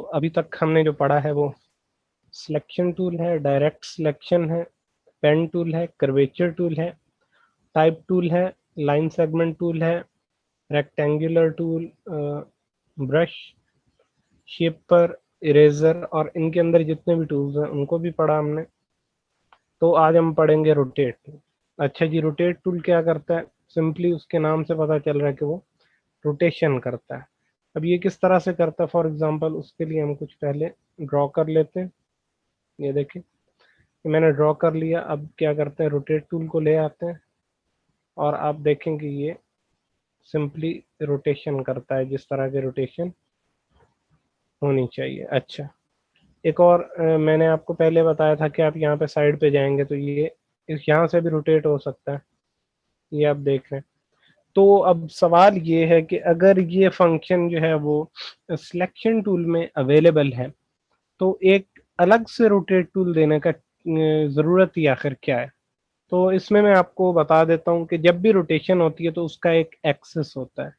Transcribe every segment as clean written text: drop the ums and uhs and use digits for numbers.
अभी तक हमने जो पढ़ा है वो सिलेक्शन टूल है, डायरेक्ट सिलेक्शन है, पेन टूल है, कर्वेचर टूल है, टाइप टूल है, लाइन सेगमेंट टूल है, rectangular tool, brush, shaper, eraser और इनके अंदर जितने भी टूल्स हैं उनको भी पढ़ा हमने। तो आज हम पढ़ेंगे रोटेट टूल। अच्छा जी, रोटेट टूल क्या करता है? सिंपली उसके नाम से पता चल रहा है कि वो रोटेशन करता है। अब ये किस तरह से करता है, फॉर एग्जांपल उसके लिए हम कुछ पहले ड्रॉ कर लेते हैं। ये देखिए मैंने ड्रॉ कर लिया। अब क्या करते हैं, रोटेट टूल को ले आते हैं और आप देखेंगे ये सिंपली रोटेशन करता है जिस तरह की रोटेशन होनी चाहिए। अच्छा, एक और मैंने आपको पहले बताया था कि आप यहाँ पे साइड पे जाएंगे तो ये इस यहाँ से भी रोटेट हो सकता है, ये आप देख रहे हैं। तो अब सवाल ये है कि अगर ये फंक्शन जो है वो सिलेक्शन टूल में अवेलेबल है तो एक अलग से रोटेट टूल देने का ज़रूरत ही आखिर क्या है? तो इसमें मैं आपको बता देता हूँ कि जब भी रोटेशन होती है तो उसका एक एक्सिस होता है।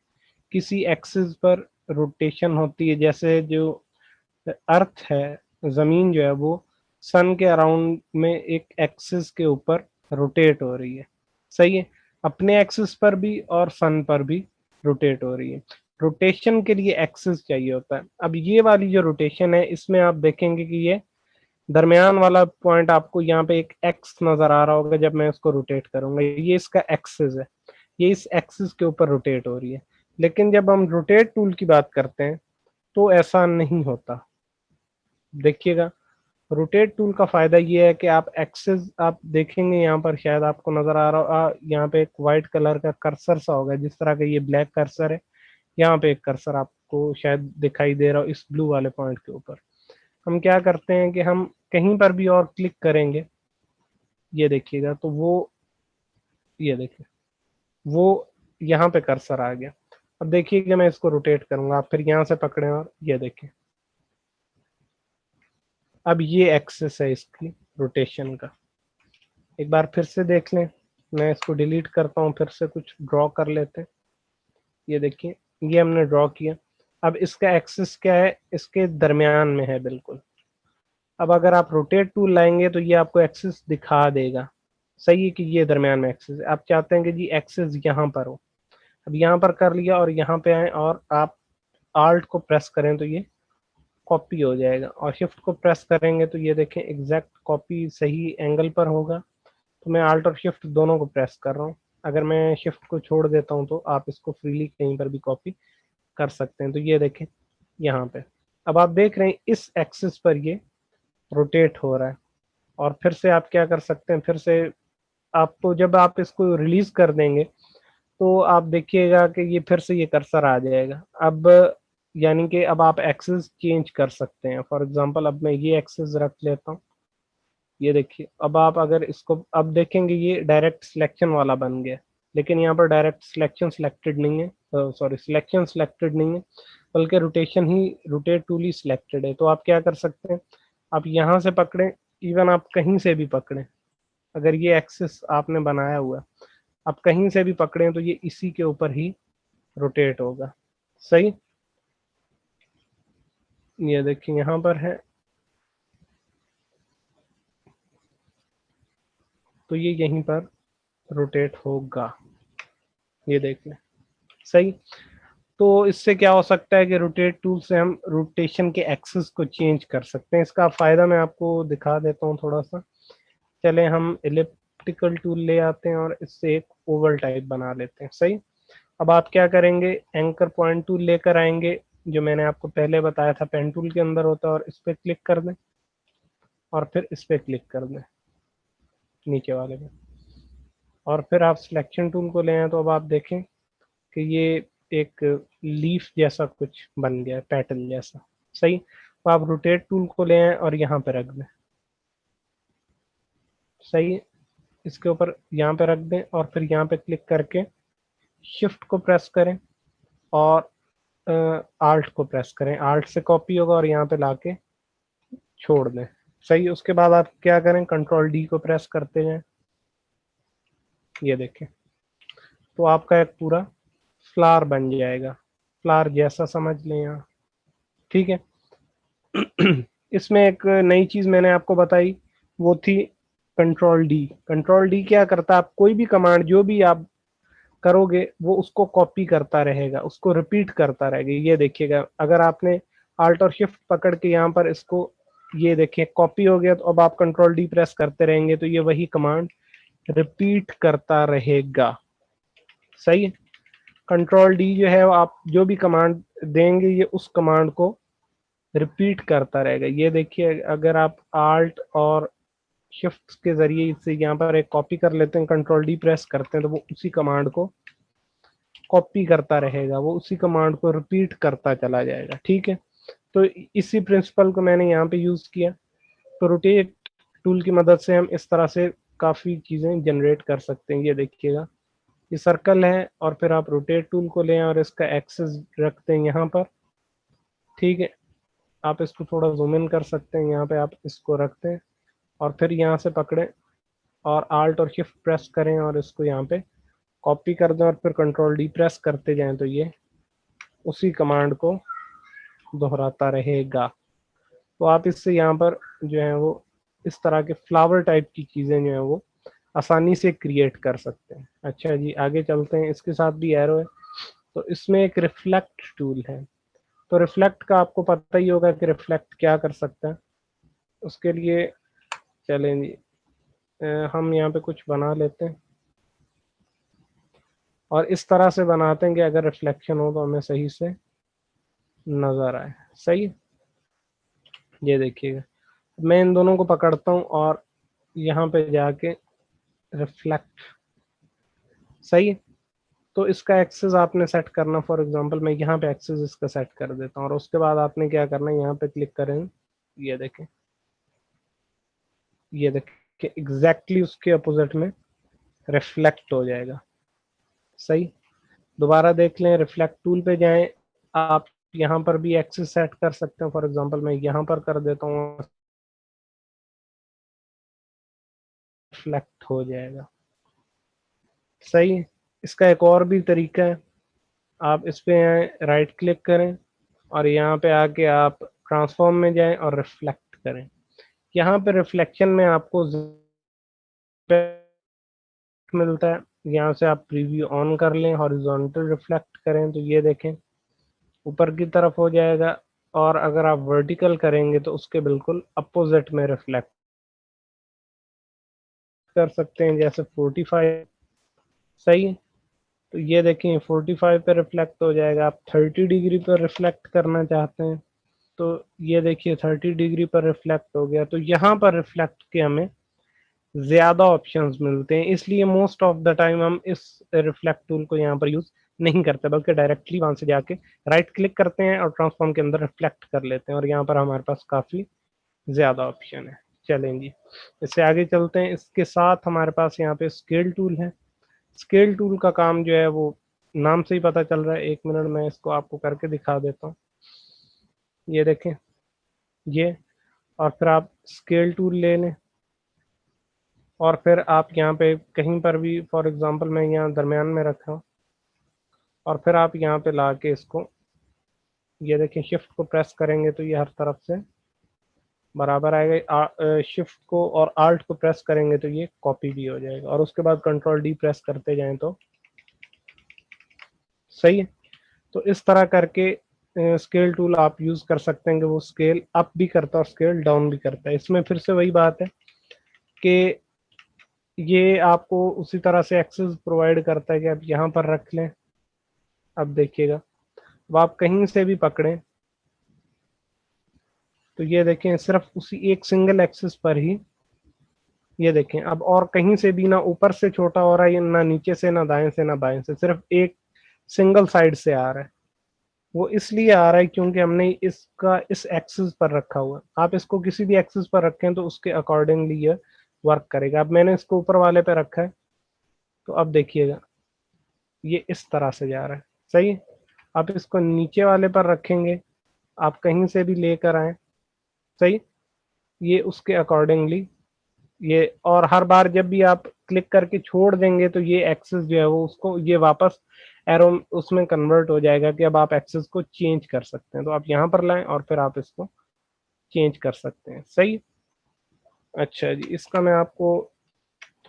किसी एक्सिस पर रोटेशन होती है, जैसे जो अर्थ है, ज़मीन जो है वो सन के अराउंड में एक एक्सिस के ऊपर रोटेट हो रही है। सही है, अपने एक्सिस पर भी और सन पर भी रोटेट हो रही है। रोटेशन के लिए एक्सिस चाहिए होता है। अब ये वाली जो रोटेशन है इसमें आप देखेंगे कि ये दरमियान वाला पॉइंट आपको यहाँ पे एक एक्स नजर आ रहा होगा। जब मैं इसको रोटेट करूंगा ये इसका एक्सिस है, ये इस एक्सिस के ऊपर रोटेट हो रही है। लेकिन जब हम रोटेट टूल की बात करते हैं तो ऐसा नहीं होता। देखिएगा, रोटेट टूल का फायदा ये है कि आप एक्सिस आप देखेंगे यहाँ पर, शायद आपको नजर आ रहा हो यहाँ पे एक वाइट कलर का कर्सर सा होगा, जिस तरह का ये ब्लैक कर्सर है। यहाँ पे एक कर्सर आपको शायद दिखाई दे रहा हो इस ब्लू वाले पॉइंट के ऊपर। हम क्या करते हैं कि हम कहीं पर भी और क्लिक करेंगे, ये देखिएगा तो वो, ये देखिए वो यहाँ पे कर्सर आ गया। अब देखिए कि मैं इसको रोटेट करूंगा, आप फिर यहाँ से पकड़े और ये देखिए अब ये एक्सिस है इसकी रोटेशन का। एक बार फिर से देख लें, मैं इसको डिलीट करता हूँ, फिर से कुछ ड्रॉ कर लेते हैं। ये देखिए ये हमने ड्रॉ किया। अब इसका एक्सिस क्या है, इसके दरमियान में है बिल्कुल। अब अगर आप रोटेट टूल लाएंगे तो ये आपको एक्सिस दिखा देगा। सही है कि ये दरमियान में एक्सिस है। आप चाहते हैं कि जी एक्सिस यहाँ पर हो, अब यहाँ पर कर लिया और यहाँ पे आए और आप आल्ट को प्रेस करें तो ये कॉपी हो जाएगा, और शिफ्ट को प्रेस करेंगे तो ये देखें एग्जैक्ट कॉपी सही एंगल पर होगा। तो मैं आल्ट और शिफ्ट दोनों को प्रेस कर रहा हूँ। अगर मैं शिफ्ट को छोड़ देता हूँ तो आप इसको फ्रीली कहीं पर भी कॉपी कर सकते हैं। तो ये देखें यहाँ पे, अब आप देख रहे हैं इस एक्सिस पर ये रोटेट हो रहा है। और फिर से आप क्या कर सकते हैं, फिर से आपको जब आप इसको रिलीज कर देंगे तो आप देखिएगा कि ये फिर से ये कर्सर आ जाएगा। अब यानी कि अब आप एक्सेस चेंज कर सकते हैं। फॉर एग्जांपल अब मैं ये एक्सेस रख लेता हूँ। ये देखिए अब आप अगर इसको अब देखेंगे ये डायरेक्ट सिलेक्शन वाला बन गया, लेकिन यहाँ पर डायरेक्ट सिलेक्शन सिलेक्टेड नहीं है, सॉरी सिलेक्शन सिलेक्टेड नहीं है, बल्कि रोटेशन ही, रोटेट टूल ही सिलेक्टेड है। तो आप क्या कर सकते हैं, आप यहाँ से पकड़ें, इवन आप कहीं से भी पकड़ें, अगर ये एक्सिस आपने बनाया हुआ है आप कहीं से भी पकड़ें तो ये इसी के ऊपर ही रोटेट होगा। सही, ये देखिए यहाँ पर है तो ये यहीं पर रोटेट होगा, ये देख लें। सही, तो इससे क्या हो सकता है कि रोटेट टूल से हम रोटेशन के एक्सिस को चेंज कर सकते हैं। इसका फायदा मैं आपको दिखा देता हूँ थोड़ा सा। चले हम इलिप्टिकल टूल ले आते हैं और इससे एक ओवल टाइप बना लेते हैं। सही, अब आप क्या करेंगे, एंकर पॉइंट टूल लेकर आएंगे, जो मैंने आपको पहले बताया था पेन टूल के अंदर होता है, और इस पर क्लिक कर दें और फिर इस पर क्लिक कर दें नीचे वाले पे, और फिर आप सिलेक्शन टूल को ले आए तो अब आप देखें कि ये एक लीफ जैसा कुछ बन गया है, पैटर्न जैसा। सही, तो आप रोटेट टूल को ले आए और यहाँ पे रख दें। सही, इसके ऊपर यहाँ पे रख दें और फिर यहाँ पे क्लिक करके शिफ्ट को प्रेस करें और आल्ट को प्रेस करें। आल्ट से कॉपी होगा और यहाँ पे लाके छोड़ दें। सही, उसके बाद आप क्या करें, कंट्रोल डी को प्रेस करते जाएं। ये देखें तो आपका एक पूरा फ्लावर बन जाएगा, फ्लावर जैसा समझ लें यहाँ। ठीक है, इसमें एक नई चीज मैंने आपको बताई, वो थी कंट्रोल डी। कंट्रोल डी क्या करता है, आप कोई भी कमांड जो भी आप करोगे वो उसको कॉपी करता रहेगा, उसको रिपीट करता रहेगा। ये देखिएगा, अगर आपने आल्ट और शिफ्ट पकड़ के यहाँ पर इसको, ये देखिए कॉपी हो गया, तो अब आप कंट्रोल डी प्रेस करते रहेंगे तो ये वही कमांड रिपीट करता रहेगा। सही है। कंट्रोल डी जो है, आप जो भी कमांड देंगे ये उस कमांड को रिपीट करता रहेगा। ये देखिए, अगर आप आल्ट और शिफ्ट के जरिए इससे यहाँ पर एक कॉपी कर लेते हैं, कंट्रोल डी प्रेस करते हैं, तो वो उसी कमांड को कॉपी करता रहेगा, वो उसी कमांड को रिपीट करता चला जाएगा। ठीक है, तो इसी प्रिंसिपल को मैंने यहाँ पे यूज किया। तो रोटेट टूल की मदद से हम इस तरह से काफी चीजें जनरेट कर सकते हैं। ये देखिएगा, ये सर्कल है, और फिर आप रोटेट टूल को लें और इसका एक्सेस रखते हैं यहाँ पर। ठीक है, आप इसको थोड़ा जूम इन कर सकते हैं, यहाँ पे आप इसको रखते हैं और फिर यहाँ से पकड़ें और आल्ट और शिफ्ट प्रेस करें और इसको यहाँ पे कॉपी कर दें और फिर कंट्रोल डी प्रेस करते जाएं, तो ये उसी कमांड को दोहराता रहेगा। तो आप इससे यहाँ पर जो है वो इस तरह के फ्लावर टाइप की चीज़ें जो है वो आसानी से क्रिएट कर सकते हैं। अच्छा जी, आगे चलते हैं। इसके साथ भी एरो है, तो इसमें एक रिफ्लेक्ट टूल है। तो रिफ्लेक्ट का आपको पता ही होगा कि रिफ्लेक्ट क्या कर सकता है। उसके लिए चलें जी, हम यहाँ पे कुछ बना लेते हैं और इस तरह से बनाते हैं कि अगर रिफ्लेक्शन हो तो हमें सही से नजर आए। सही है? ये देखिएगा, मैं इन दोनों को पकड़ता हूँ और यहाँ पे जाके रिफ्लेक्ट। सही है? तो इसका एक्सेस आपने सेट करना, फॉर एग्जांपल मैं यहाँ पे एक्सेस इसका सेट कर देता हूँ और उसके बाद आपने क्या करना है, यहाँ पे क्लिक करें, ये देखें, ये देखें एग्जैक्टली उसके अपोजिट में रिफ्लेक्ट हो जाएगा। सही। दोबारा देख लें, रिफ्लेक्ट टूल पे जाएं, आप यहाँ पर भी एक्सेस सेट कर सकते हैं। फॉर एग्जांपल मैं यहाँ पर कर देता हूँ, रिफ्लेक्ट हो जाएगा। सही है। इसका एक और भी तरीका है, आप इस पे आए, राइट क्लिक करें और यहाँ पे आके आप ट्रांसफॉर्म में जाएं और रिफ्लेक्ट करें। यहाँ पे रिफ्लेक्शन में आपको मिलता है, यहाँ से आप प्रीव्यू ऑन कर लें, हॉरिजॉन्टल रिफ्लेक्ट करें तो ये देखें ऊपर की तरफ हो जाएगा, और अगर आप वर्टिकल करेंगे तो उसके बिल्कुल अपोजिट में रिफ्लेक्ट कर सकते हैं, जैसे 45। सही है। तो ये देखें 45 पे रिफ्लेक्ट हो जाएगा। आप 30 डिग्री पर रिफ्लेक्ट करना चाहते हैं तो ये देखिए 30 डिग्री पर रिफ्लेक्ट हो गया। तो यहाँ पर रिफ्लेक्ट के हमें ज्यादा ऑप्शंस मिलते हैं, इसलिए मोस्ट ऑफ द टाइम हम इस रिफ्लेक्ट टूल को यहाँ पर यूज नहीं करते, बल्कि डायरेक्टली वहां से जाके राइट क्लिक करते हैं और ट्रांसफॉर्म के अंदर रिफ्लेक्ट कर लेते हैं, और यहाँ पर हमारे पास काफी ज्यादा ऑप्शन है। चलेंगे, इससे आगे चलते हैं। इसके साथ हमारे पास यहाँ पे स्केल टूल है। स्केल टूल का काम जो है वो नाम से ही पता चल रहा है। एक मिनट में इसको आपको करके दिखा देता हूँ। ये देखें, ये, और फिर आप स्केल टूल ले लें और फिर आप यहाँ पे कहीं पर भी, फॉर एग्जांपल मैं यहाँ दरमियान में रखा हूँ, और फिर आप यहाँ पे ला के इसको, ये देखें, शिफ्ट को प्रेस करेंगे तो ये हर तरफ से बराबर आएगा। शिफ्ट को और आल्ट को प्रेस करेंगे तो ये कॉपी भी हो जाएगा, और उसके बाद कंट्रोल डी प्रेस करते जाएं तो सही है। तो इस तरह करके स्केल टूल आप यूज कर सकते हैं कि वो स्केल अप भी करता है और स्केल डाउन भी करता है। इसमें फिर से वही बात है कि ये आपको उसी तरह से एक्सेस प्रोवाइड करता है कि आप यहाँ पर रख लें। अब देखिएगा, अब आप कहीं से भी पकड़ें तो ये देखें सिर्फ उसी एक सिंगल एक्सेस पर ही, ये देखें अब, और कहीं से भी ना ऊपर से छोटा हो रहा है, ना नीचे से, ना दाएं से, ना बाएं से, सिर्फ एक सिंगल साइड से आ रहा है। वो इसलिए आ रहा है क्योंकि हमने इसका इस एक्सिस पर रखा हुआ है। आप इसको किसी भी एक्सिस पर रखें तो उसके अकॉर्डिंगली ये वर्क करेगा। अब मैंने इसको ऊपर वाले पे रखा है, तो अब देखिएगा ये इस तरह से जा रहा है। सही। आप इसको नीचे वाले पर रखेंगे, आप कहीं से भी लेकर आए, सही, ये उसके अकॉर्डिंगली ये, और हर बार जब भी आप क्लिक करके छोड़ देंगे तो ये एक्सेस जो है वो उसको ये वापस एरो उसमें कन्वर्ट हो जाएगा कि अब आप एक्सेस को चेंज कर सकते हैं। तो आप यहाँ पर लाएं और फिर आप इसको चेंज कर सकते हैं। सही। अच्छा जी, इसका मैं आपको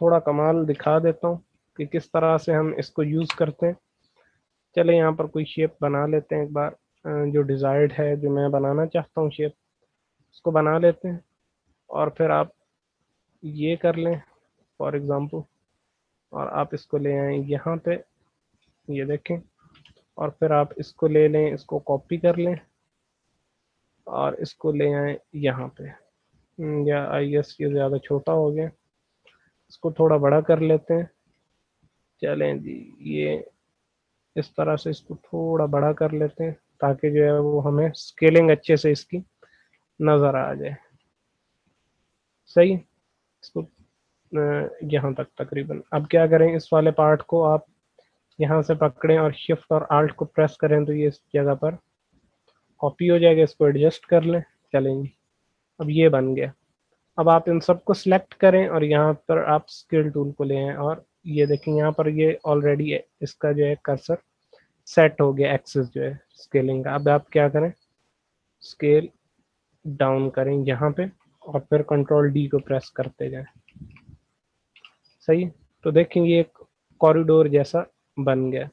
थोड़ा कमाल दिखा देता हूँ कि किस तरह से हम इसको यूज़ करते हैं। चले यहाँ पर कोई शेप बना लेते हैं एक बार, जो डिज़ायर्ड है, जो मैं बनाना चाहता हूँ शेप, उसको बना लेते हैं। और फिर आप ये कर लें फॉर एग्ज़ाम्पल, और आप इसको ले आएँ यहाँ पे, ये देखें। और फिर आप इसको ले लें, इसको कॉपी कर लें और इसको ले आएँ यहाँ पे। या आई गेस ये ज़्यादा छोटा हो गया, इसको थोड़ा बड़ा कर लेते हैं। चलें जी, ये इस तरह से इसको थोड़ा बड़ा कर लेते हैं ताकि जो है वो हमें स्केलिंग अच्छे से इसकी नज़र आ जाए। सही। इसको यहाँ तक तकरीबन। अब क्या करें, इस वाले पार्ट को आप यहाँ से पकड़ें और शिफ्ट और आल्ट को प्रेस करें तो ये इस जगह पर कॉपी हो जाएगा। इसको एडजस्ट कर लें। चलेंगे, अब ये बन गया। अब आप इन सबको सिलेक्ट करें और यहाँ पर आप स्केल टूल को ले आएं और ये देखें यहाँ पर ये ऑलरेडी इसका जो है कर्सर सेट हो गया, एक्सेस जो है स्केलिंग का। अब आप क्या करें, स्केल डाउन करें यहाँ पे और फिर कंट्रोल डी को प्रेस करते जाएं। सही। तो देखें ये एक कॉरिडोर जैसा बन गया।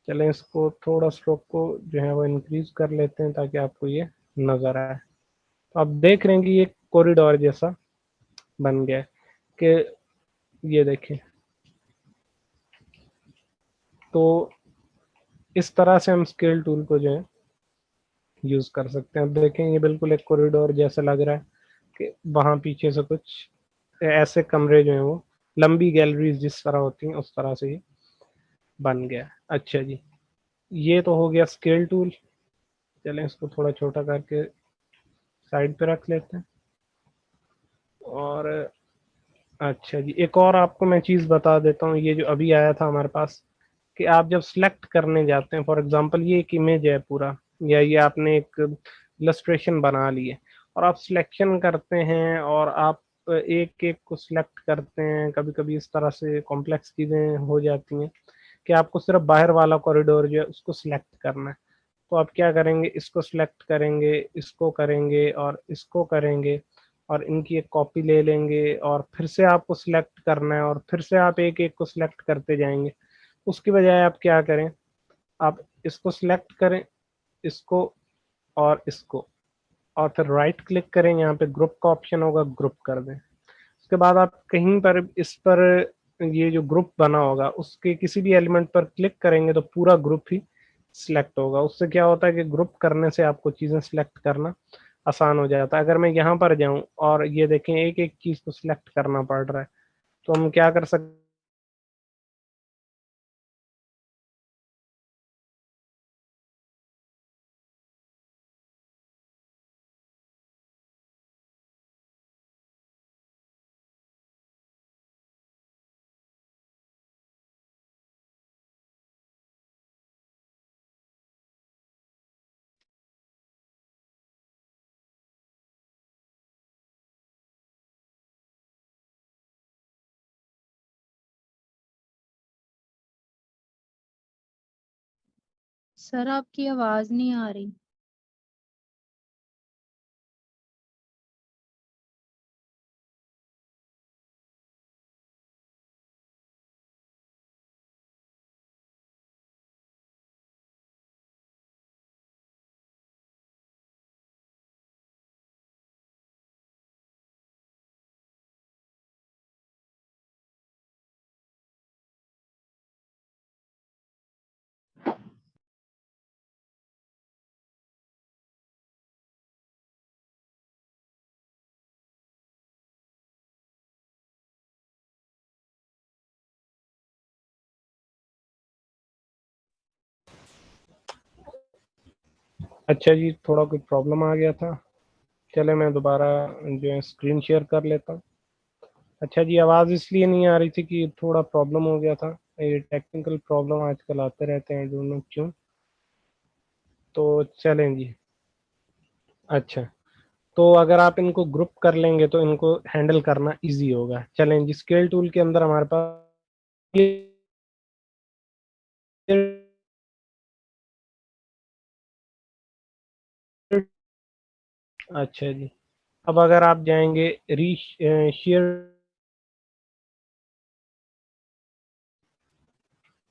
चलें इसको थोड़ा स्ट्रोक को जो है वो इंक्रीज कर लेते हैं ताकि आपको ये नज़र आए। तो आप देख रहे हैं कि ये कॉरिडोर जैसा बन गया है कि ये देखें। तो इस तरह से हम स्केल टूल को जो है यूज़ कर सकते हैं। अब देखें ये बिल्कुल एक कॉरिडोर जैसा लग रहा है कि वहाँ पीछे से कुछ ऐसे कमरे जो हैं वो लंबी गैलरीज जिस तरह होती हैं उस तरह से ही बन गया। अच्छा जी, ये तो हो गया स्केल टूल। चलें इसको थोड़ा छोटा करके साइड पे रख लेते हैं। और अच्छा जी, एक और आपको मैं चीज़ बता देता हूँ, ये जो अभी आया था हमारे पास कि आप जब सिलेक्ट करने जाते हैं, फॉर एग्जांपल ये एक इमेज है पूरा, या ये आपने एक इलस्ट्रेशन बना ली है और आप सिलेक्शन करते हैं और आप एक एक को सिलेक्ट करते हैं। कभी कभी इस तरह से कॉम्प्लेक्स चीज़ें हो जाती हैं कि आपको सिर्फ बाहर वाला कॉरिडोर जो है उसको सिलेक्ट करना है। तो आप क्या करेंगे, इसको सिलेक्ट करेंगे, इसको करेंगे और इसको करेंगे और इनकी एक कॉपी ले लेंगे और फिर से आपको सिलेक्ट करना है और फिर से आप एक एक को सिलेक्ट करते जाएंगे। उसकी बजाय आप क्या करें, आप इसको सिलेक्ट करें, इसको और इसको, और फिर राइट क्लिक करें, यहाँ पे ग्रुप का ऑप्शन होगा, ग्रुप कर दें। उसके बाद आप कहीं पर इस पर ये जो ग्रुप बना होगा उसके किसी भी एलिमेंट पर क्लिक करेंगे तो पूरा ग्रुप ही सिलेक्ट होगा। उससे क्या होता है कि ग्रुप करने से आपको चीज़ें सिलेक्ट करना आसान हो जाता है। अगर मैं यहाँ पर जाऊँ और ये देखें एक एक चीज़ को सिलेक्ट करना पड़ रहा है, तो हम क्या कर सकते। सर आपकी आवाज नहीं आ रही। अच्छा जी, थोड़ा कोई प्रॉब्लम आ गया था। चले मैं दोबारा जो है स्क्रीन शेयर कर लेता हूँ। अच्छा जी, आवाज़ इसलिए नहीं आ रही थी कि थोड़ा प्रॉब्लम हो गया था। ये टेक्निकल प्रॉब्लम आजकल आते रहते हैं, डोंट नो क्यों। तो चलें जी। अच्छा, तो अगर आप इनको ग्रुप कर लेंगे तो इनको हैंडल करना इजी होगा। चलें जी, स्केल टूल के अंदर हमारे पास ये अच्छा जी, अब अगर आप जाएंगे री शेयर,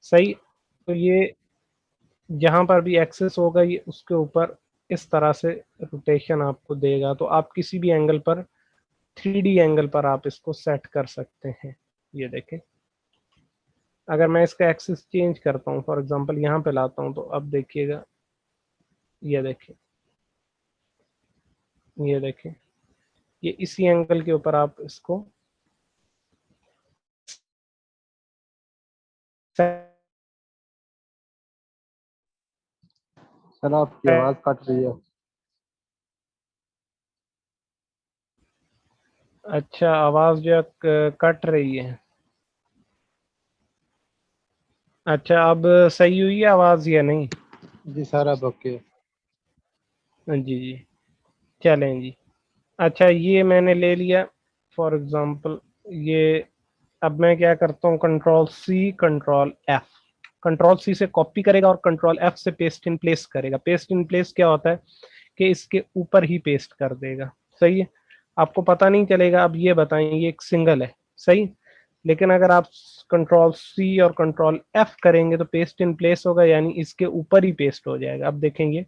सही, तो ये जहां पर भी एक्सेस होगा ये उसके ऊपर इस तरह से रोटेशन आपको देगा। तो आप किसी भी एंगल पर, 3D एंगल पर आप इसको सेट कर सकते हैं। ये देखें, अगर मैं इसका एक्सिस चेंज करता हूँ, फॉर एग्जांपल यहाँ पे लाता हूँ, तो अब देखिएगा, ये देखें, ये देखें, ये इसी एंगल के ऊपर आप इसको सर आपकी आवाज कट रही है। अच्छा, आवाज जो है कट रही है। अच्छा, अब सही हुई है आवाज या नहीं? जी सर अब ओके। जी जी, चलें जी। अच्छा, ये मैंने ले लिया फॉर एग्जांपल, ये अब मैं क्या करता हूँ, control C control F, control C से कॉपी करेगा और कंट्रोल एफ से पेस्ट इन प्लेस करेगा। पेस्ट इन प्लेस क्या होता है कि इसके ऊपर ही पेस्ट कर देगा। सही है, आपको पता नहीं चलेगा। अब ये बताएं, ये एक सिंगल है, सही, लेकिन अगर आप कंट्रोल सी और कंट्रोल एफ करेंगे तो पेस्ट इन प्लेस होगा, यानी इसके ऊपर ही पेस्ट हो जाएगा। अब देखेंगे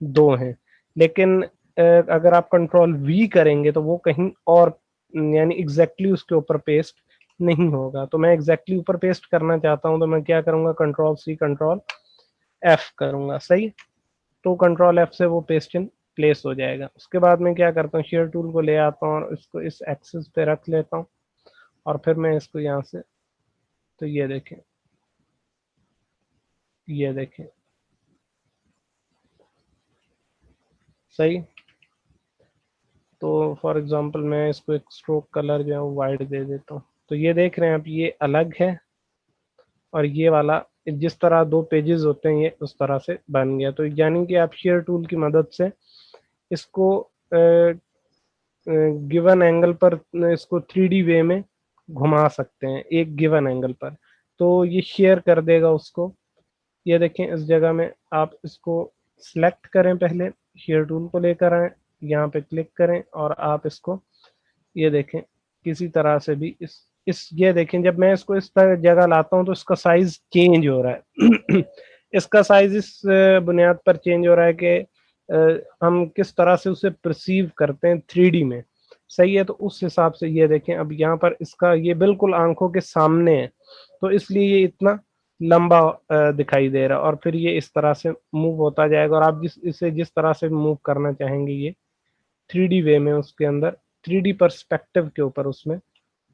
दो हैं, लेकिन अगर आप कंट्रोल वी करेंगे तो वो कहीं और, यानी एग्जैक्टली उसके ऊपर पेस्ट नहीं होगा। तो मैं एग्जैक्टली ऊपर पेस्ट करना चाहता हूं, तो मैं क्या करूंगा, कंट्रोल सी कंट्रोल एफ करूंगा, सही। तो कंट्रोल एफ से वो पेस्ट इन प्लेस हो जाएगा। उसके बाद मैं क्या करता हूँ, शेयर टूल को ले आता हूँ और इसको इस एक्सिस पे रख लेता हूँ, और फिर मैं इसको यहाँ से, तो ये देखें, ये देखें, सही। तो फॉर एग्जांपल मैं इसको एक स्ट्रोक कलर जो है वो वाइट दे देता हूँ। तो ये देख रहे हैं आप, ये अलग है, और ये वाला जिस तरह दो पेजेस होते हैं ये उस तरह से बन गया। तो यानी कि आप शेयर टूल की मदद से इसको गिवन एंगल पर, इसको 3D वे में घुमा सकते हैं एक गिवन एंगल पर। तो ये शेयर कर देगा उसको। ये देखें, इस जगह में आप इसको सिलेक्ट करें, पहले शेयर टूल को लेकर आए, यहाँ पे क्लिक करें और आप इसको, ये देखें, किसी तरह से भी इस ये देखें, जब मैं इसको इस तरह जगह लाता हूँ तो इसका साइज चेंज हो रहा है। इसका साइज इस बुनियाद पर चेंज हो रहा है कि हम किस तरह से उसे परसीव करते हैं 3D में, सही है। तो उस हिसाब से ये देखें, अब यहाँ पर इसका ये बिल्कुल आंखों के सामने है, तो इसलिए ये इतना लंबा दिखाई दे रहा है। और फिर ये इस तरह से मूव होता जाएगा, और आप इसे जिस तरह से मूव करना चाहेंगे ये 3D वे में उसके अंदर, 3D पर्सपेक्टिव के ऊपर उसमें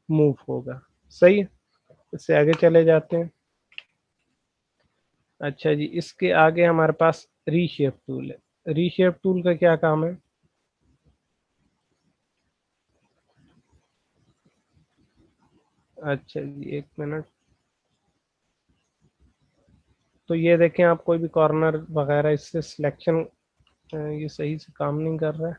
मूव होगा, सही है। इससे आगे चले जाते हैं। अच्छा जी, इसके आगे हमारे पास रीशेप टूल है। रीशेप टूल का क्या काम है? अच्छा जी, एक मिनट। तो ये देखें, आप कोई भी कॉर्नर वगैरह इससे सिलेक्शन, ये सही से काम नहीं कर रहा है।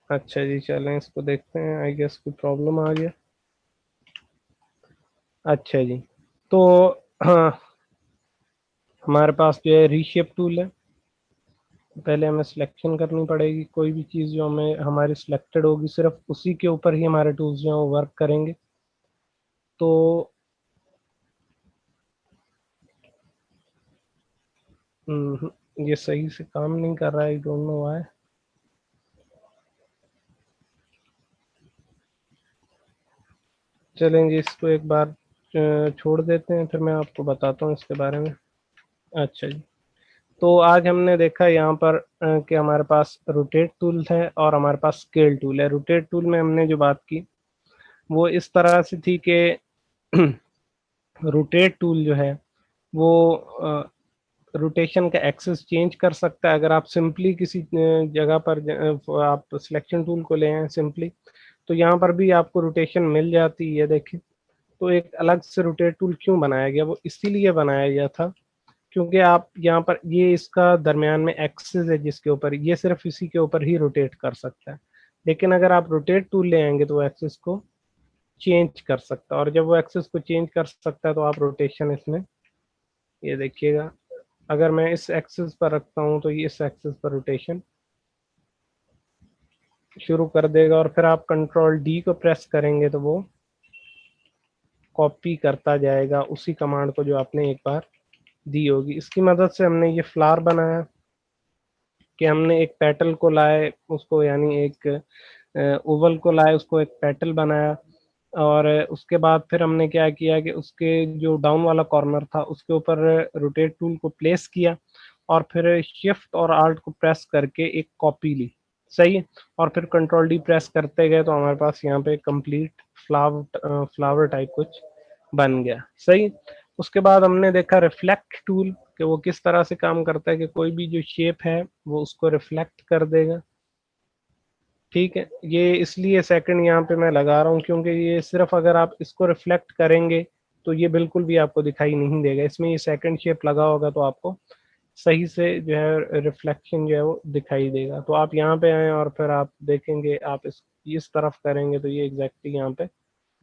अच्छा जी, चलें इसको देखते हैं, आई गेस कोई प्रॉब्लम आ गया। अच्छा जी, तो हाँ, हमारे पास जो है रीशेप टूल है। पहले हमें सिलेक्शन करनी पड़ेगी, कोई भी चीज़ जो हमें हमारी सिलेक्टेड होगी सिर्फ उसी के ऊपर ही हमारे टूल्स जो हैं वो वर्क करेंगे। तो ये सही से काम नहीं कर रहा है, आई डोंट नो व्हाई। चलेंगे, इसको एक बार छोड़ देते हैं, फिर मैं आपको बताता हूँ इसके बारे में। अच्छा जी, तो आज हमने देखा यहाँ पर कि हमारे पास रोटेट टूल है और हमारे पास स्केल टूल है। रोटेट टूल में हमने जो बात की वो इस तरह से थी कि रोटेट टूल जो है वो रोटेशन का एक्सेस चेंज कर सकता है। अगर आप सिंपली किसी जगह पर आप सिलेक्शन टूल को ले आए सिंपली, तो यहाँ पर भी आपको रोटेशन मिल जाती है, देखिए। तो एक अलग से रोटेट टूल क्यों बनाया गया, वो इसीलिए बनाया गया था क्योंकि आप यहाँ पर, ये इसका दरमियान में एक्सिस है जिसके ऊपर ये सिर्फ इसी के ऊपर ही रोटेट कर सकता है। लेकिन अगर आप रोटेट टूल ले आएंगे तो वो एक्सिस को चेंज कर सकता है, और जब वो एक्सिस को चेंज कर सकता है तो आप रोटेशन इसमें, ये देखिएगा, अगर मैं इस एक्सिस पर रखता हूँ तो ये इस एक्सिस पर रोटेशन शुरू कर देगा, और फिर आप कंट्रोल डी को प्रेस करेंगे तो वो कॉपी करता जाएगा उसी कमांड को जो आपने एक बार दी होगी। इसकी मदद से हमने ये फ्लावर बनाया कि हमने एक पेटल को लाए उसको, यानी एक ओवल को लाए उसको एक पेटल बनाया, और उसके बाद फिर हमने क्या किया कि उसके जो डाउन वाला कॉर्नर था उसके ऊपर रोटेट टूल को प्लेस किया, और फिर शिफ्ट और आल्ट को प्रेस करके एक कॉपी ली, सही है, और फिर कंट्रोल डी प्रेस करते गए तो हमारे पास यहाँ पे कंप्लीट फ्लावर टाइप कुछ बन गया, सही। उसके बाद हमने देखा रिफ्लेक्ट टूल कि वो किस तरह से काम करता है कि कोई भी जो शेप है वो उसको रिफ्लेक्ट कर देगा, ठीक है। ये इसलिए सेकंड यहाँ पे मैं लगा रहा हूँ क्योंकि ये सिर्फ अगर आप इसको रिफ्लेक्ट करेंगे तो ये बिल्कुल भी आपको दिखाई नहीं देगा, इसमें ये सेकंड शेप लगा होगा तो आपको सही से जो है रिफ्लेक्शन जो है वो दिखाई देगा। तो आप यहाँ पे आए और फिर आप देखेंगे, आप इस तरफ करेंगे तो ये एग्जैक्टली यहाँ पे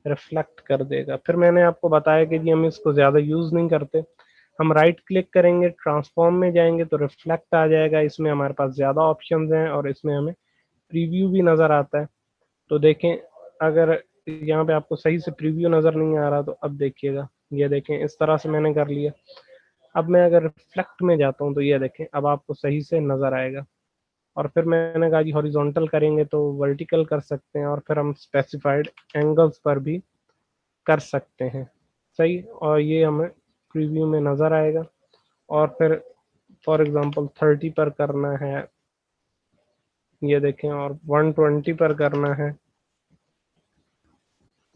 रिफ्लेक्ट कर देगा। फिर मैंने आपको बताया कि जी हम इसको ज़्यादा यूज़ नहीं करते, हम राइट क्लिक करेंगे, ट्रांसफॉर्म में जाएंगे तो रिफ्लेक्ट आ जाएगा, इसमें हमारे पास ज़्यादा ऑप्शंस हैं और इसमें हमें प्रीव्यू भी नज़र आता है। तो देखें, अगर यहाँ पे आपको सही से प्रीव्यू नज़र नहीं आ रहा तो अब देखिएगा, ये देखें इस तरह से मैंने कर लिया। अब मैं अगर रिफ्लेक्ट में जाता हूँ तो ये देखें अब आपको सही से नज़र आएगा। और फिर मैंने कहा जी हॉरिजॉन्टल करेंगे तो वर्टिकल कर सकते हैं, और फिर हम स्पेसिफाइड एंगल्स पर भी कर सकते हैं, सही। और ये हमें प्रीव्यू में नज़र आएगा। और फिर फॉर एग्जांपल 30 पर करना है, ये देखें, और 120 पर करना है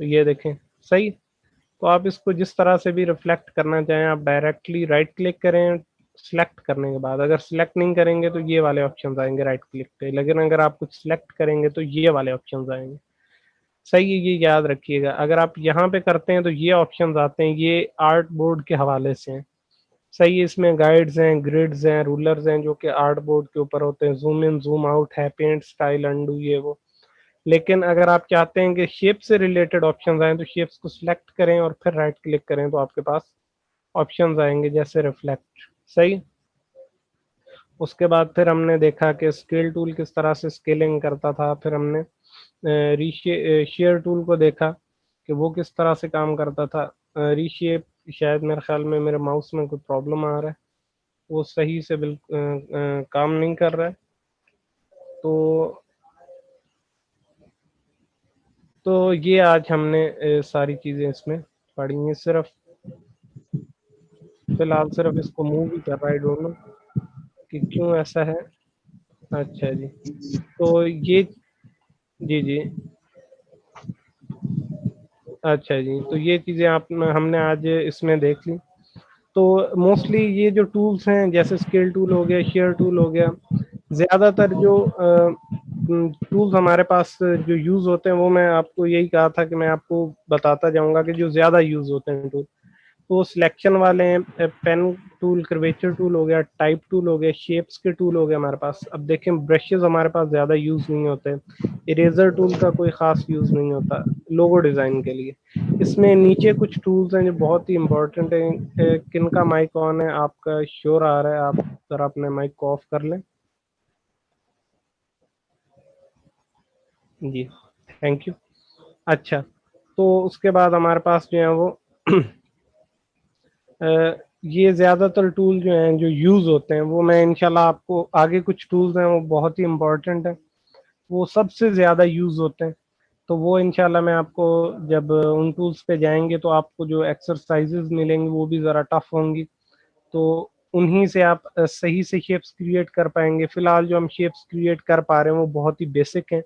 तो ये देखें, सही। तो आप इसको जिस तरह से भी रिफ्लेक्ट करना चाहें, आप डायरेक्टली राइट क्लिक करें सिलेक्ट करने के बाद, अगर सिलेक्ट नहीं करेंगे तो ये वाले ऑप्शंस आएंगे राइट क्लिक पे, लेकिन अगर आप कुछ सिलेक्ट करेंगे तो ये वाले ऑप्शंस आएंगे, सही है। ये याद रखिएगा, अगर आप यहाँ पे करते हैं तो ये ऑप्शंस आते हैं, ये आर्ट बोर्ड के हवाले से हैं, सही है। इसमें गाइड्स हैं, ग्रिड्स हैं, रूलर्स हैं जो कि आर्ट बोर्ड के ऊपर होते हैं, जूम इन जूम आउट है, पेंट स्टाइल अंडू, ये वो। लेकिन अगर आप चाहते हैं कि शेप से रिलेटेड ऑप्शंस आए तो शेप्स को सिलेक्ट करें और फिर राइट क्लिक करें तो आपके पास ऑप्शंस आएंगे जैसे रिफ्लेक्ट, सही। उसके बाद फिर हमने देखा कि स्केल टूल किस तरह से स्केलिंग करता था, फिर हमने शेयर टूल को देखा कि वो किस तरह से काम करता था। रीशेप, शायद मेरे ख्याल में मेरे माउस में कोई प्रॉब्लम आ रहा है, वो सही से बिल्कुल काम नहीं कर रहा है। तो ये आज हमने सारी चीज़ें इसमें पढ़ी हैं। सिर्फ फिलहाल सिर्फ इसको मूव ही कर रहा है, डोंट नो कि क्यों ऐसा है। अच्छा जी, तो ये, जी जी, अच्छा जी, तो ये चीज़ें आप हमने आज इसमें देख ली। तो मोस्टली ये जो टूल्स हैं जैसे स्केल टूल हो गया, शेयर टूल हो गया, ज़्यादातर जो टूल्स हमारे पास जो यूज़ होते हैं वो मैं आपको यही कहा था कि मैं आपको बताता जाऊंगा कि जो ज़्यादा यूज़ होते हैं टूल, तो सिलेक्शन वाले हैं, पेन टूल, कर्वेचर टूल हो गया, टाइप टूल हो गया, शेप्स के टूल हो गए हमारे पास। अब देखें ब्रशेस हमारे पास ज़्यादा यूज़ नहीं होते, इरेजर टूल का कोई ख़ास यूज़ नहीं होता लोगो डिज़ाइन के लिए। इसमें नीचे कुछ टूल्स हैं जो बहुत ही इंपॉर्टेंट हैं। किन का माइक ऑन है, आपका शोर आ रहा है, आप ज़रा अपने माइक को ऑफ कर लें। जी, थैंक यू। अच्छा, तो उसके बाद हमारे पास जो है वो ये ज़्यादातर टूल जो हैं जो यूज़ होते हैं वो मैं इंशाल्लाह आपको आगे, कुछ टूल्स हैं वो बहुत ही इम्पोर्टेंट हैं, वो सबसे ज़्यादा यूज़ होते हैं, तो वो इंशाल्लाह मैं आपको जब उन टूल्स पे जाएंगे तो आपको जो एक्सरसाइजेज मिलेंगी वो भी ज़रा टफ होंगी, तो उन्हीं से आप सही से शेप्स क्रिएट कर पाएंगे। फिलहाल जो हम शेप्स क्रिएट कर पा रहे हैं वो बहुत ही बेसिक हैं,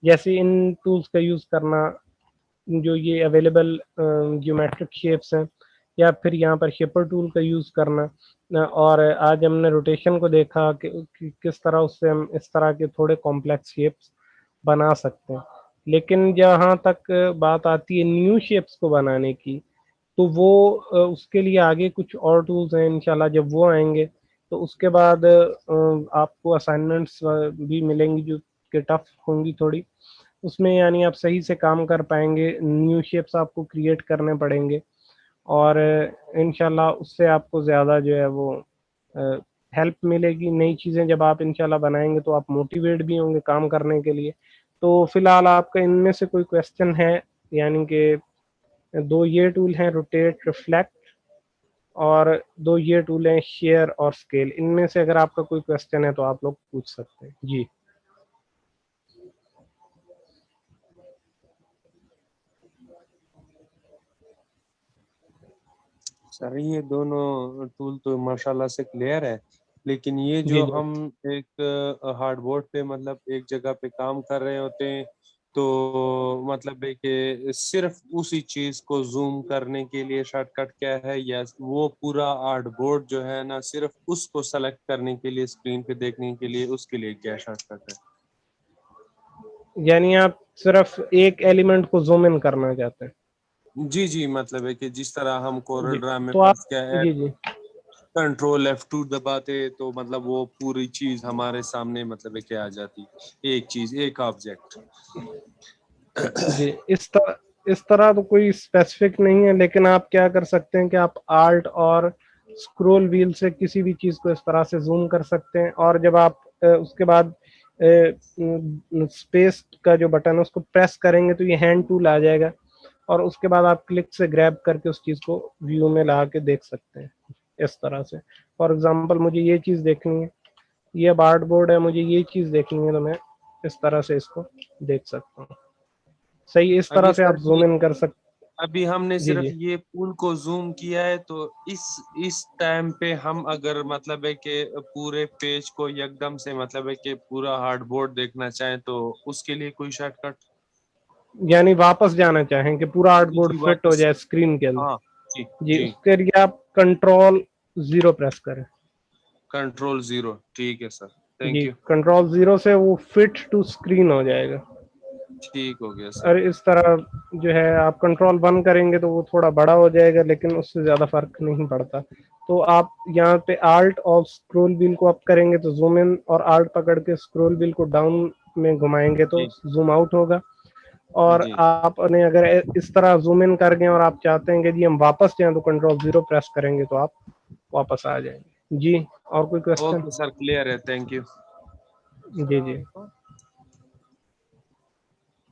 जैसे इन टूल्स का यूज़ करना, जो ये अवेलेबल ज्योमेट्रिक शेप्स हैं, या फिर यहाँ पर शेपर टूल का यूज़ करना। और आज हमने रोटेशन को देखा कि किस तरह उससे हम इस तरह के थोड़े कॉम्प्लेक्स शेप्स बना सकते हैं। लेकिन जहाँ तक बात आती है न्यू शेप्स को बनाने की, तो वो उसके लिए आगे कुछ और टूल्स हैं, इंशाल्लाह जब वो आएंगे तो उसके बाद आपको असाइनमेंट्स भी मिलेंगी जो कि टफ होंगी थोड़ी, उसमें यानी आप सही से काम कर पाएंगे, न्यू शेप्स आपको क्रिएट करने पड़ेंगे और इंशाल्लाह उससे आपको ज़्यादा जो है वो हेल्प मिलेगी। नई चीज़ें जब आप इंशाल्लाह बनाएंगे तो आप मोटिवेट भी होंगे काम करने के लिए। तो फिलहाल आपका इनमें से कोई क्वेश्चन है? यानी कि दो ये टूल हैं, रोटेट, रिफ्लेक्ट, और दो ये टूल हैं, शेयर और स्केल। इनमें से अगर आपका कोई क्वेश्चन है तो आप लोग पूछ सकते हैं जी। सर ये दोनों टूल तो माशाल्लाह से क्लियर है, लेकिन ये जी जो जी हम एक हार्डबोर्ड पे मतलब एक जगह पे काम कर रहे होते हैं, तो मतलब है कि सिर्फ उसी चीज को जूम करने के लिए शॉर्टकट क्या है, या वो पूरा हार्डबोर्ड जो है ना सिर्फ उसको सेलेक्ट करने के लिए, स्क्रीन पे देखने के लिए, उसके लिए क्या शॉर्टकट है? यानी आप सिर्फ एक एलिमेंट को जूम इन करना चाहते हैं? जी जी, मतलब है कि जिस तरह हम जी कोरल ड्रा में तो आप, प्लस क्या है, जी जी कंट्रोल F2 दबाते तो मतलब वो पूरी चीज हमारे सामने मतलब है कि आ जाती, एक चीज, एक ऑब्जेक्ट। जी इस तरह तो कोई स्पेसिफिक नहीं है, लेकिन आप क्या कर सकते हैं कि आप आल्ट और स्क्रॉल व्हील से किसी भी चीज को इस तरह से जूम कर सकते हैं, और जब आप उसके बाद स्पेस का जो बटन है उसको प्रेस करेंगे तो ये हैंड टूल आ जाएगा, और उसके बाद आप क्लिक से ग्रैब करके उस चीज को व्यू में ला के देख सकते हैं इस तरह से। फॉर एग्जांपल मुझे ये चीज देखनी है, ये बार्ड बोर्ड है, मुझे ये चीज देखनी है, तो मैं इस तरह से इसको देख सकता हूँ। सही इस तरह अभी से आप सर जूम इन कर सकते। अभी हमने जी सिर्फ जी ये पुल को जूम किया है, तो इस टाइम पे हम अगर मतलब है कि पूरे पेज को एकदम से मतलब है कि पूरा हार्डबोर्ड देखना चाहें, तो उसके लिए कोई शॉर्टकट? यानी वापस जाना चाहें कि पूरा जी आर्टबोर्ड जी, फिट हो वापस। जाए स्क्रीन के अंदर? हाँ जी जी जी, उसके लिए आप कंट्रोल जीरो प्रेस करें। कंट्रोल 0, ठीक है सर, जी थैंक यू। कंट्रोल जीरो से वो फिट टू स्क्रीन हो जाएगा। ठीक हो गया सर। और इस तरह जो है आप कंट्रोल वन करेंगे तो वो थोड़ा बड़ा हो जाएगा, लेकिन उससे ज़्यादा फर्क नहीं पड़ता। तो आप यहाँ पे आल्ट और स्क्रॉल व्हील को अप करेंगे तो जूम इन, और आल्ट पकड़ के स्क्रॉल व्हील को डाउन में घुमाएंगे तो जी जूम आउट होगा। और जी, आपने अगर इस तरह जूम इन कर गए और आप चाहते हैं कि जी हम वापस जाएं तो कंट्रोल जीरो प्रेस करेंगे तो आप वापस आ जाएंगे जी। और कोई क्वेश्चन? ओके सर, क्लियर है, थैंक यू। जी जी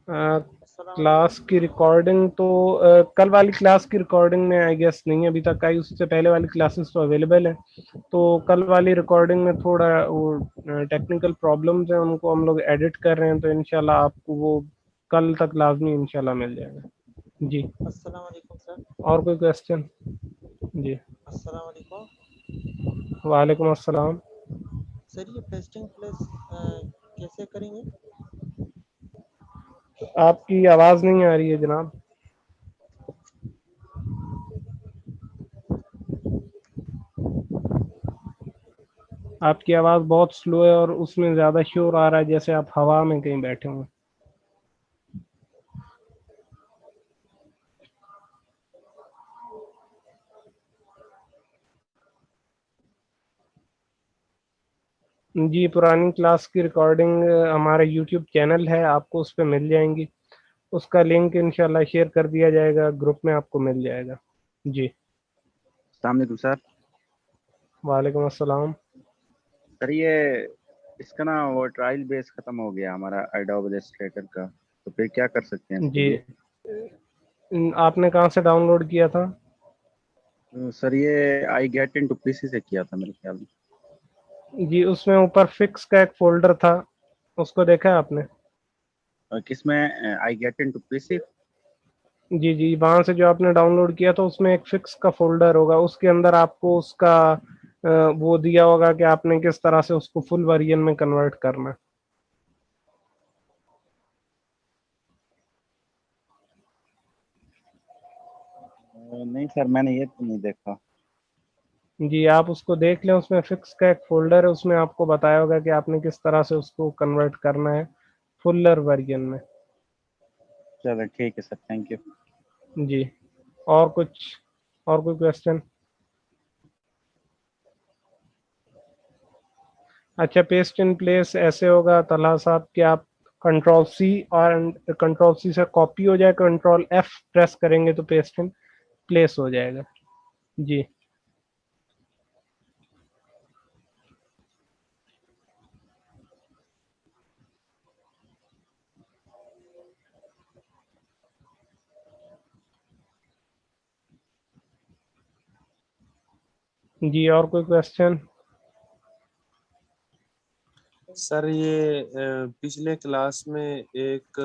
क्लास की रिकॉर्डिंग तो कल वाली क्लास की रिकॉर्डिंग में आई गेस नहीं अभी तक आई, उससे पहले वाली क्लासेस तो अवेलेबल है। तो कल वाली रिकॉर्डिंग में थोड़ा वो टेक्निकल प्रॉब्लम्स हैं, उनको हम लोग एडिट कर रहे हैं, तो इंशाल्लाह आपको वो कल तक लाजमी इंशाल्लाह मिल जाएगा जी। अस्सलाम वालेकुम सर। और कोई क्वेश्चन? जी अस्सलाम वालेकुम वालेकुम अस्सलाम। सर, ये पेस्टिंग प्लस कैसे करेंगे? आपकी आवाज़ नहीं आ रही है जनाब। आपकी आवाज़ बहुत स्लो है और उसमें ज़्यादा शोर आ रहा है, जैसे आप हवा में कहीं बैठे हुए। जी पुरानी क्लास की रिकॉर्डिंग हमारा यूट्यूब चैनल है, आपको उस पर मिल जाएंगी। उसका लिंक इंशाल्लाह शेयर कर दिया जाएगा, ग्रुप में आपको मिल जाएगा जी। अस्सलाम वालेकुम सर। वालेकुम अस्सलाम। सर ये इसका ना वो ट्रायल बेस खत्म हो गया हमारा एडोब इलस्ट्रेटर का, तो फिर क्या कर सकते हैं इसके जी लिए? आपने कहाँ से डाउनलोड किया था? तो सर ये I get into PC से किया था मेरे ख्याल में। जी उसमें ऊपर फिक्स का एक फोल्डर था, उसको देखा है आपने? और किसमें? I get into PC. जी जी वहाँ से जो आपने डाउनलोड किया था उसमें एक फिक्स का फोल्डर होगा, उसके अंदर आपको उसका वो दिया होगा कि आपने किस तरह से उसको फुल वर्जन में कन्वर्ट करना है। नहीं सर, मैंने ये तो नहीं देखा। जी आप उसको देख लें, उसमें फिक्स का एक फोल्डर है, उसमें आपको बताया होगा कि आपने किस तरह से उसको कन्वर्ट करना है फुलर वर्जन में। चलो ठीक है सर, थैंक यू। जी और कुछ, और कोई क्वेश्चन? अच्छा पेस्ट इन प्लेस ऐसे होगा तलहा साहब कि आप कंट्रोल सी, और कंट्रोल सी से कॉपी हो जाए, कंट्रोल एफ प्रेस करेंगे तो पेस्ट इन प्लेस हो जाएगा। जी जी, और कोई क्वेश्चन? सर ये पिछले क्लास में एक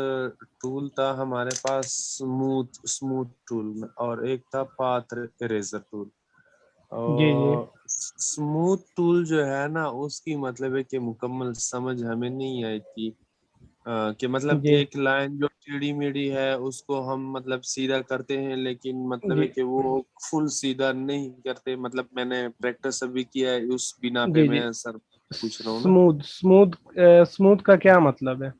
टूल था हमारे पास, स्मूथ टूल, और एक था पाथ इरेजर टूल। जी जी और स्मूथ टूल जो है ना, उसकी मतलब है कि मुकम्मल समझ हमें नहीं आई थी। कि मतलब जी एक लाइन जो टेढ़ी मेढ़ी है उसको हम मतलब सीधा करते हैं, लेकिन मतलब है जी कि वो फुल सीधा नहीं करते। मतलब मैंने प्रैक्टिस अभी किया है, उस बिना पे जी जी। मैं सर पूछ रहा हूँ ना। स्मूथ स्मूथ स्मूथ का क्या मतलब है?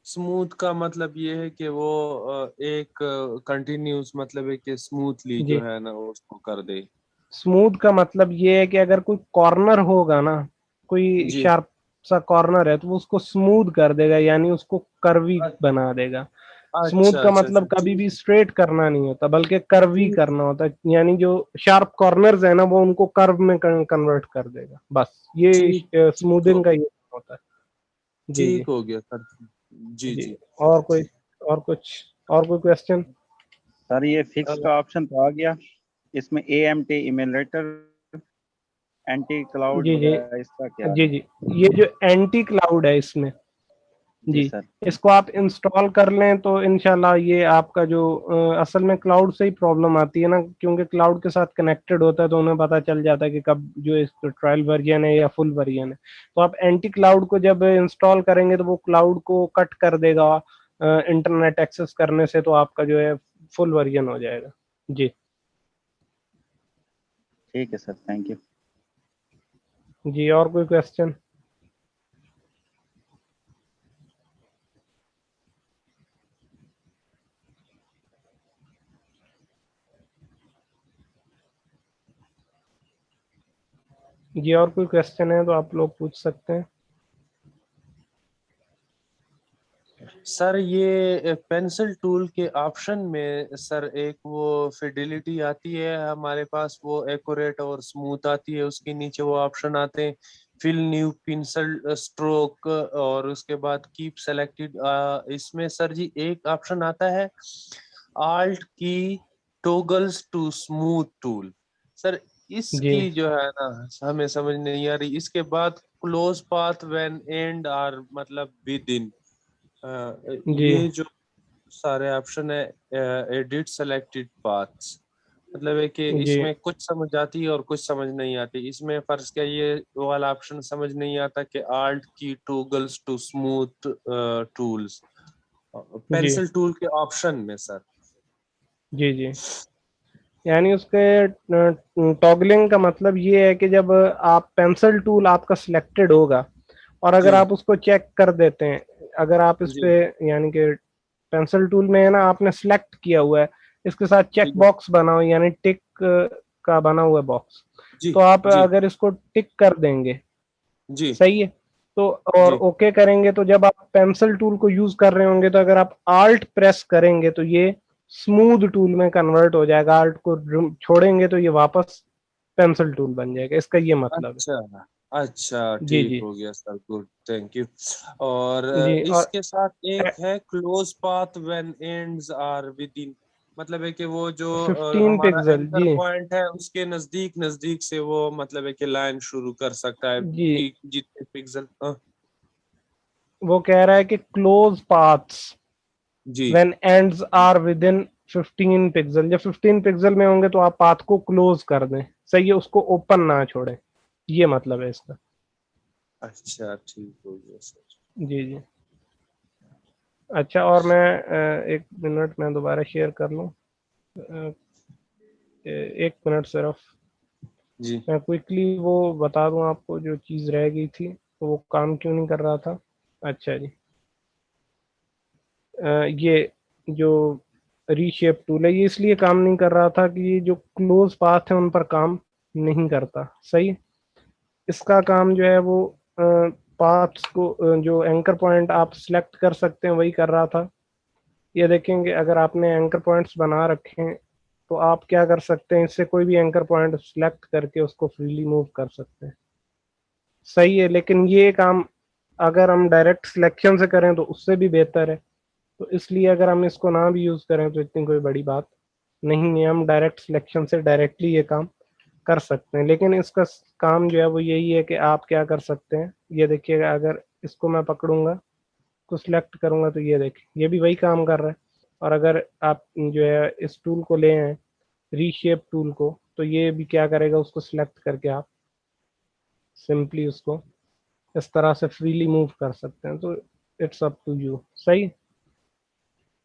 स्मूथ का मतलब ये है कि वो एक कंटिन्यूस मतलब है कि स्मूथली जी, जो है ना वो उसको कर दे। स्मूथ का मतलब ये है कि अगर कोई कॉर्नर होगा ना, कोई जी। शार्प सा कॉर्नर है, तो वो उसको स्मूथ कर देगा, यानी उसको कर्वी बना देगा। स्मूथ अच्छा का अच्छा अच्छा, मतलब कभी भी ठीक स्ट्रेट करना नहीं होता, बल्कि कर्वी ठीक। करना होता है, यानी जो शार्प कॉर्नर्स है ना, वो उनको कर्व में कन्वर्ट कर देगा। बस ठीक ये ठीक हो स्मूथिंग का ये होता है। जी जी ठीक हो गया सर। जी जी। जी। और कोई, और कुछ, और कोई क्वेश्चन? सर ये फिक्स का ऑप्शन तो आ गया, इसमें AMT इमेलेटर, एंटी क्लाउड जी जी वगैरह, इसका क्या जी है? जी। ये जो एंटी क्लाउड है इसमें, जी जी, सर। इसको आप इंस्टॉल कर लें तो इंशाल्लाह ये आपका जो असल में क्लाउड से ही प्रॉब्लम आती है ना, क्योंकि क्लाउड के साथ कनेक्टेड होता है, तो उन्हें पता चल जाता है कि कब जो इसका ट्रायल वर्जन है या फुल वर्जन है। तो आप एंटी क्लाउड को जब इंस्टॉल करेंगे तो वो क्लाउड को कट कर देगा इंटरनेट एक्सेस करने से, तो आपका जो है फुल वर्जन हो जाएगा। जी ठीक है सर, थैंक यू। जी। और कोई क्वेश्चन? जी, और कोई क्वेश्चन है तो आप लोग पूछ सकते हैं। सर ये पेंसिल टूल के ऑप्शन में सर एक वो फिडिलिटी आती है हमारे पास, वो एक्यूरेट और स्मूथ आती है, उसके नीचे वो ऑप्शन आते हैं, फिल न्यू पेंसिल स्ट्रोक, और उसके बाद कीप सेलेक्टेड। इसमें सर जी एक ऑप्शन आता है आल्ट की toggles to smooth tool. Sir जी इसकी जो है ना हमें समझ नहीं आ रही। इसके बाद close path when end are मतलब विद इन, जी ये जो सारे ऑप्शन है, एडिट सेलेक्टेड पाथ्स, मतलब है कि जी इसमें कुछ समझ आती है और कुछ समझ नहीं आती। इसमें फर्ज क्या ये वाला ऑप्शन समझ नहीं आता कि आल्ट की टॉगल्स टू स्मूथ टूल्स, जी पेंसिल टूल के ऑप्शन में सर। जी जी। यानी उसके टॉगलिंग का मतलब ये है कि जब आप पेंसिल टूल आपका सिलेक्टेड होगा, और अगर जी आप उसको चेक कर देते हैं, अगर आप इस जी पे, यानी कि पेंसिल टूल में है ना, आपने सिलेक्ट किया हुआ है, इसके साथ चेक जी बॉक्स बना हुआ, यानी टिक का बना हुआ बॉक्स, जी तो आप जी अगर इसको टिक कर देंगे, जी सही है, तो और जी। ओके करेंगे, तो जब आप पेंसिल टूल को यूज कर रहे होंगे, तो अगर आप आल्ट प्रेस करेंगे तो ये स्मूथ टूल में कन्वर्ट हो जाएगा, आल्ट को छोड़ेंगे तो ये वापस पेंसिल टूल बन जाएगा, इसका ये मतलब है। अच्छा अच्छा, जी ठीक जी हो गया सर, गुड, थैंक यू। और जी। और इसके साथ एक है close path when ends are within, मतलब है कि वो जो 15 हमारा पिक्सल। एंकर जी पॉइंट है उसके नजदीक नजदीक से वो मतलब है कि लाइन शुरू कर सकता है जी, कि जितने पिक्सल। वो कह रहा है कि क्लोज पाथ्स जी। When ends are within 15 pixel, जब 15 पिक्सल में होंगे तो आप पाथ को क्लोज कर दें, सही है, उसको ओपन ना छोड़ें, ये मतलब है इसका। अच्छा, ठीक हो गया सर। जी जी। अच्छा, और मैं एक मिनट में दोबारा शेयर कर लूँ, एक मिनट सिर्फ, जी मैं क्विकली वो बता दूं आपको जो चीज़ रह गई थी, तो वो काम क्यों नहीं कर रहा था। अच्छा जी, ये जो रीशेप टूल है, ये इसलिए काम नहीं कर रहा था कि ये जो क्लोज पाथ है उन पर काम नहीं करता, सही। इसका काम जो है वो पाथ्स को जो एंकर पॉइंट आप सिलेक्ट कर सकते हैं वही कर रहा था। ये देखेंगे अगर आपने एंकर पॉइंट्स बना रखे हैं तो आप क्या कर सकते हैं, इससे कोई भी एंकर पॉइंट सिलेक्ट करके उसको फ्रीली मूव कर सकते हैं। सही है, लेकिन ये काम अगर हम डायरेक्ट सिलेक्शन से करें तो उससे भी बेहतर है। तो इसलिए अगर हम इसको ना भी यूज़ करें तो इतनी कोई बड़ी बात नहीं है, हम डायरेक्ट सिलेक्शन से डायरेक्टली ये काम कर सकते हैं। लेकिन इसका काम जो है वो यही है कि आप क्या कर सकते हैं, ये देखिएगा अगर इसको मैं पकड़ूंगा को सिलेक्ट करूंगा तो ये देखिए ये भी वही काम कर रहा है। और अगर आप जो है इस टूल को ले आए रीशेप टूल को, तो ये भी क्या करेगा, उसको सिलेक्ट करके आप सिंपली उसको इस तरह से फ्रीली मूव कर सकते हैं। तो इट्स अप टू यू। सही,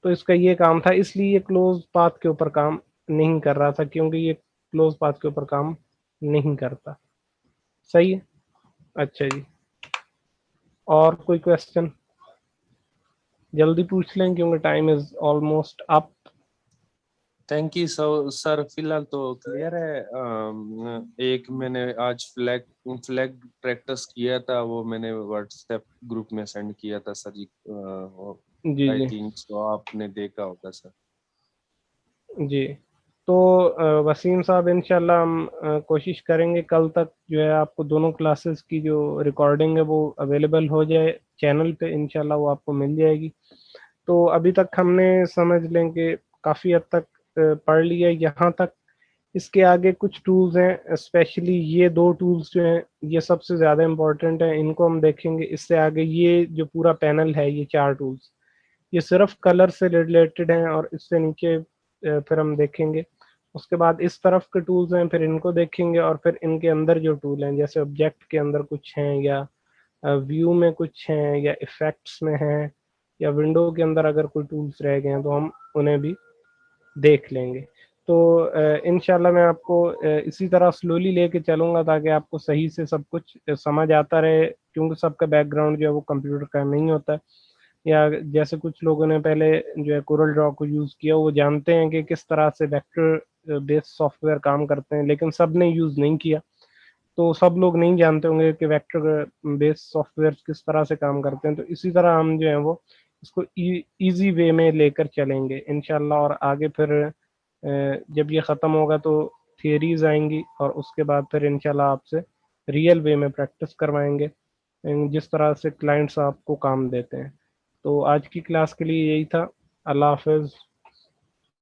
तो इसका ये काम था, इसलिए ये क्लोज पाथ के ऊपर काम नहीं कर रहा था, क्योंकि ये क्लोज पाथ के ऊपर काम नहीं करता। सही है, अच्छा जी, और कोई क्वेश्चन जल्दी पूछ लें क्योंकि time is almost up. Thank you sir, फिलहाल तो क्लियर है। एक मैंने आज फ्लैग प्रैक्टिस किया था, वो मैंने व्हाट्सएप ग्रुप में सेंड किया था सर जी। जी आई जी थिंक सो आपने देखा होगा सर। जी, तो वसीम साहब इंशाल्लाह हम कोशिश करेंगे कल तक जो है आपको दोनों क्लासेस की जो रिकॉर्डिंग है वो अवेलेबल हो जाए चैनल पे, इंशाल्लाह वो आपको मिल जाएगी। तो अभी तक हमने समझ लें कि काफ़ी हद तक पढ़ लिया यहाँ तक। इसके आगे कुछ टूल्स हैं, स्पेशली ये दो टूल्स जो हैं ये सबसे ज़्यादा इम्पोर्टेंट हैं, इनको हम देखेंगे। इससे आगे ये जो पूरा पैनल है, ये 4 टूल्स, ये सिर्फ कलर से रिलेटेड हैं, और इससे नीचे फिर हम देखेंगे। उसके बाद इस तरफ के टूल्स हैं, फिर इनको देखेंगे, और फिर इनके अंदर जो टूल हैं जैसे ऑब्जेक्ट के अंदर कुछ हैं, या व्यू में कुछ हैं, या इफेक्ट्स में हैं, या विंडो के अंदर अगर कोई टूल्स रह गए हैं तो हम उन्हें भी देख लेंगे। तो इंशाल्लाह मैं आपको इसी तरह स्लोली लेके चलूँगा ताकि आपको सही से सब कुछ समझ आता रहे, क्योंकि सबका बैकग्राउंड जो है वो कंप्यूटर का नहीं होता है। या जैसे कुछ लोगों ने पहले जो है कोरल ड्रॉ को यूज़ किया, वो जानते हैं कि किस तरह से वेक्टर बेस्ड सॉफ्टवेयर काम करते हैं, लेकिन सब ने यूज़ नहीं किया। तो सब लोग नहीं जानते होंगे कि वेक्टर बेस्ड सॉफ्टवेयर किस तरह से काम करते हैं। तो इसी तरह हम जो है वो इसको इजी वे में लेकर चलेंगे इंशाल्लाह। और आगे फिर जब ये ख़त्म होगा तो थियरीज आएंगी, और उसके बाद फिर इंशाल्लाह आपसे रियल वे में प्रैक्टिस करवाएंगे जिस तरह से क्लाइंट्स आपको काम देते हैं। तो आज की क्लास के लिए यही था। अल्लाह हाफिज़।